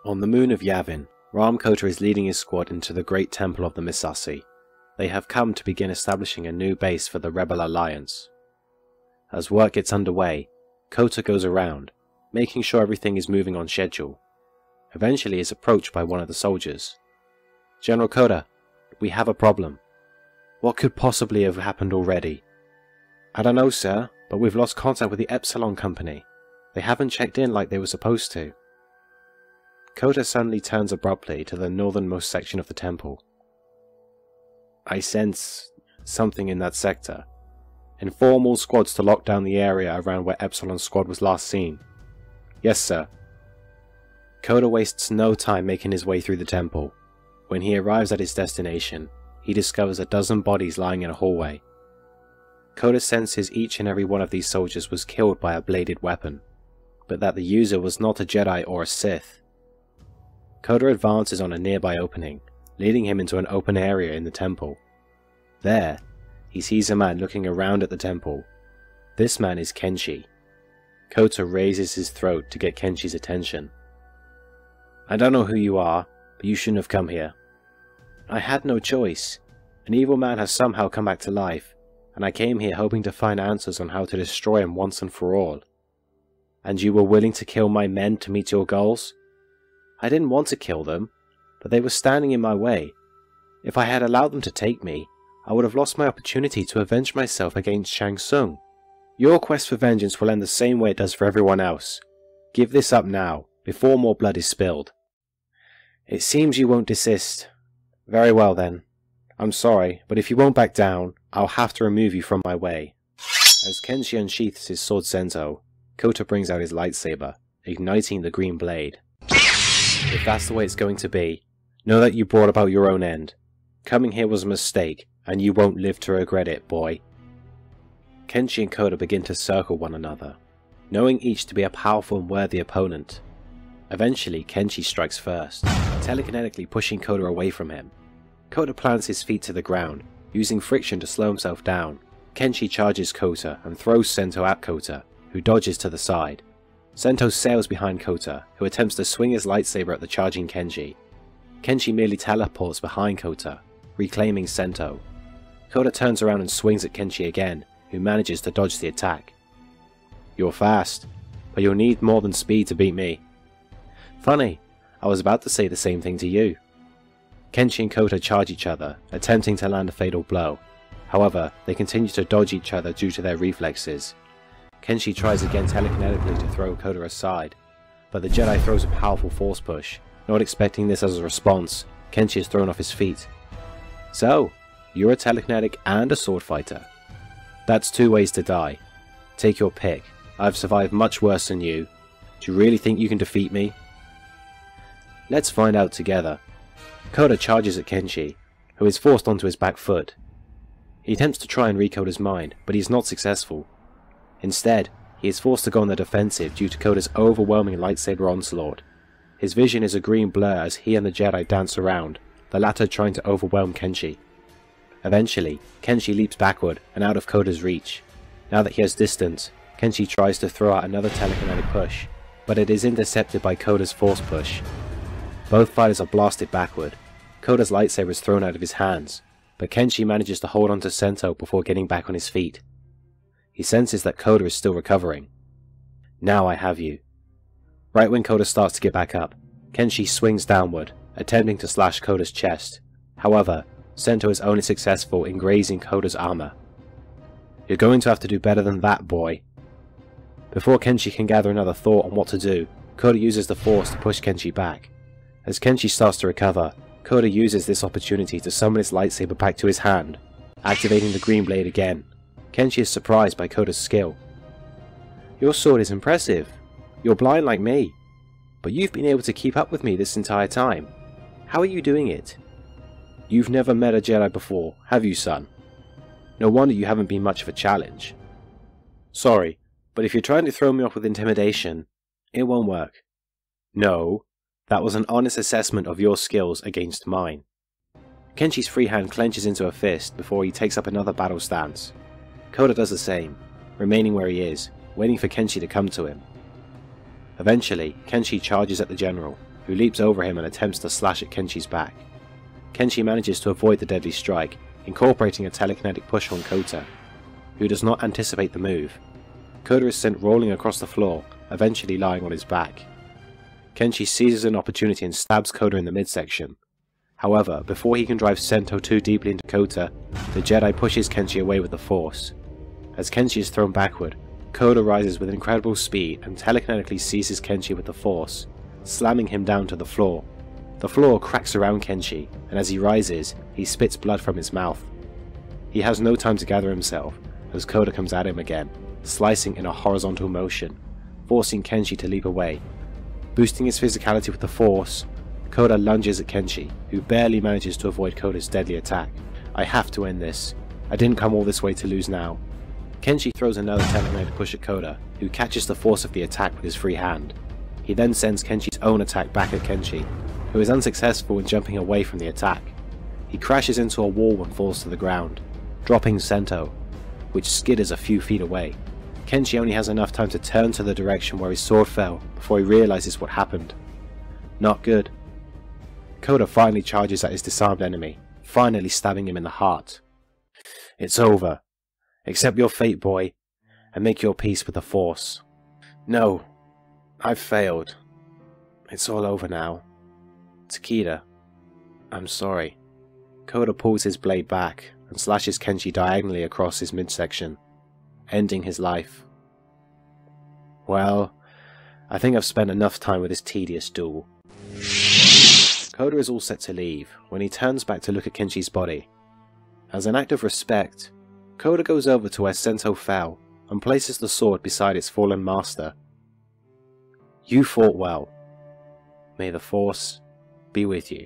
On the moon of Yavin, Rahm Kota is leading his squad into the great temple of the Misasi. They have come to begin establishing a new base for the Rebel Alliance. As work gets underway, Kota goes around, making sure everything is moving on schedule. Eventually he is approached by one of the soldiers. "General Kota, we have a problem." "What could possibly have happened already?" "I don't know, sir, but we've lost contact with the Epsilon Company. They haven't checked in like they were supposed to." Kota suddenly turns abruptly to the northernmost section of the temple. "I sense something in that sector. Inform all squads to lock down the area around where Epsilon's squad was last seen." "Yes, sir." Kota wastes no time making his way through the temple. When he arrives at his destination, he discovers a dozen bodies lying in a hallway. Kota senses each and every one of these soldiers was killed by a bladed weapon, but that the user was not a Jedi or a Sith. Kota advances on a nearby opening, leading him into an open area in the temple. There, he sees a man looking around at the temple. This man is Kenshi. Kota raises his throat to get Kenshi's attention. "I don't know who you are, but you shouldn't have come here." "I had no choice. An evil man has somehow come back to life, and I came here hoping to find answers on how to destroy him once and for all." "And you were willing to kill my men to meet your goals?" "I didn't want to kill them, but they were standing in my way. If I had allowed them to take me, I would have lost my opportunity to avenge myself against Shang Tsung. Your quest for vengeance will end the same way it does for everyone else. Give this up now, before more blood is spilled." "It seems you won't desist. Very well then. I'm sorry, but if you won't back down, I'll have to remove you from my way." As Kenshi unsheaths his sword Sento, Kota brings out his lightsaber, igniting the green blade. "If that's the way it's going to be, know that you brought about your own end. Coming here was a mistake, and you won't live to regret it, boy." Kenshi and Kota begin to circle one another, knowing each to be a powerful and worthy opponent. Eventually, Kenshi strikes first, telekinetically pushing Kota away from him. Kota plants his feet to the ground, using friction to slow himself down. Kenshi charges Kota and throws Sento at Kota, who dodges to the side. Sento sails behind Kota, who attempts to swing his lightsaber at the charging Kenshi. Kenshi merely teleports behind Kota, reclaiming Sento. Kota turns around and swings at Kenshi again, who manages to dodge the attack. "You're fast, but you'll need more than speed to beat me." "Funny, I was about to say the same thing to you." Kenshi and Kota charge each other, attempting to land a fatal blow. However, they continue to dodge each other due to their reflexes. Kenshi tries again telekinetically to throw Kota aside, but the Jedi throws a powerful force push. Not expecting this as a response, Kenshi is thrown off his feet. "So, you're a telekinetic and a sword fighter. That's 2 ways to die. Take your pick. I've survived much worse than you. Do you really think you can defeat me?" "Let's find out together." Kota charges at Kenshi, who is forced onto his back foot. He attempts to try and read Kota's mind, but he is not successful. Instead, he is forced to go on the defensive due to Kota's overwhelming lightsaber onslaught. His vision is a green blur as he and the Jedi dance around, the latter trying to overwhelm Kenshi. Eventually, Kenshi leaps backward and out of Kota's reach. Now that he has distance, Kenshi tries to throw out another telekinetic push, but it is intercepted by Kota's force push. Both fighters are blasted backward. Kota's lightsaber is thrown out of his hands, but Kenshi manages to hold on to Sento before getting back on his feet. He senses that Kota is still recovering. "Now I have you." Right when Kota starts to get back up, Kenshi swings downward, attempting to slash Kota's chest. However, Sento is only successful in grazing Kota's armor. "You're going to have to do better than that, boy." Before Kenshi can gather another thought on what to do, Kota uses the force to push Kenshi back. As Kenshi starts to recover, Kota uses this opportunity to summon his lightsaber back to his hand, activating the green blade again. Kenshi is surprised by Kota's skill. "Your sword is impressive. You're blind like me, but you've been able to keep up with me this entire time. How are you doing it?" "You've never met a Jedi before, have you, son? No wonder you haven't been much of a challenge." "Sorry, but if you're trying to throw me off with intimidation, it won't work." "No, that was an honest assessment of your skills against mine." Kenshi's free hand clenches into a fist before he takes up another battle stance. Kota does the same, remaining where he is, waiting for Kenshi to come to him. Eventually, Kenshi charges at the general, who leaps over him and attempts to slash at Kenshi's back. Kenshi manages to avoid the deadly strike, incorporating a telekinetic push on Kota, who does not anticipate the move. Kota is sent rolling across the floor, eventually lying on his back. Kenshi seizes an opportunity and stabs Kota in the midsection. However, before he can drive Sento too deeply into Kota, the Jedi pushes Kenshi away with the Force. As Kenshi is thrown backward, Kota rises with incredible speed and telekinetically seizes Kenshi with the Force, slamming him down to the floor. The floor cracks around Kenshi, and as he rises, he spits blood from his mouth. He has no time to gather himself, as Kota comes at him again, slicing in a horizontal motion, forcing Kenshi to leap away. Boosting his physicality with the Force, Kota lunges at Kenshi, who barely manages to avoid Kota's deadly attack. I have to end this. I didn't come all this way to lose now. Kenshi throws another telekinetic push at Kota, who catches the force of the attack with his free hand. He then sends Kenshi's own attack back at Kenshi, who is unsuccessful in jumping away from the attack. He crashes into a wall and falls to the ground, dropping Sento, which skitters a few feet away. Kenshi only has enough time to turn to the direction where his sword fell before he realizes what happened. Not good. Kota finally charges at his disarmed enemy, finally stabbing him in the heart. It's over. Accept your fate, boy, and make your peace with the Force. No, I've failed. It's all over now. Takeda, I'm sorry. Kota pulls his blade back and slashes Kenshi diagonally across his midsection, ending his life. Well, I think I've spent enough time with this tedious duel. Kota is all set to leave when he turns back to look at Kenshi's body. As an act of respect, Kota goes over to where Sento fell and places the sword beside its fallen master. You fought well. May the Force be with you.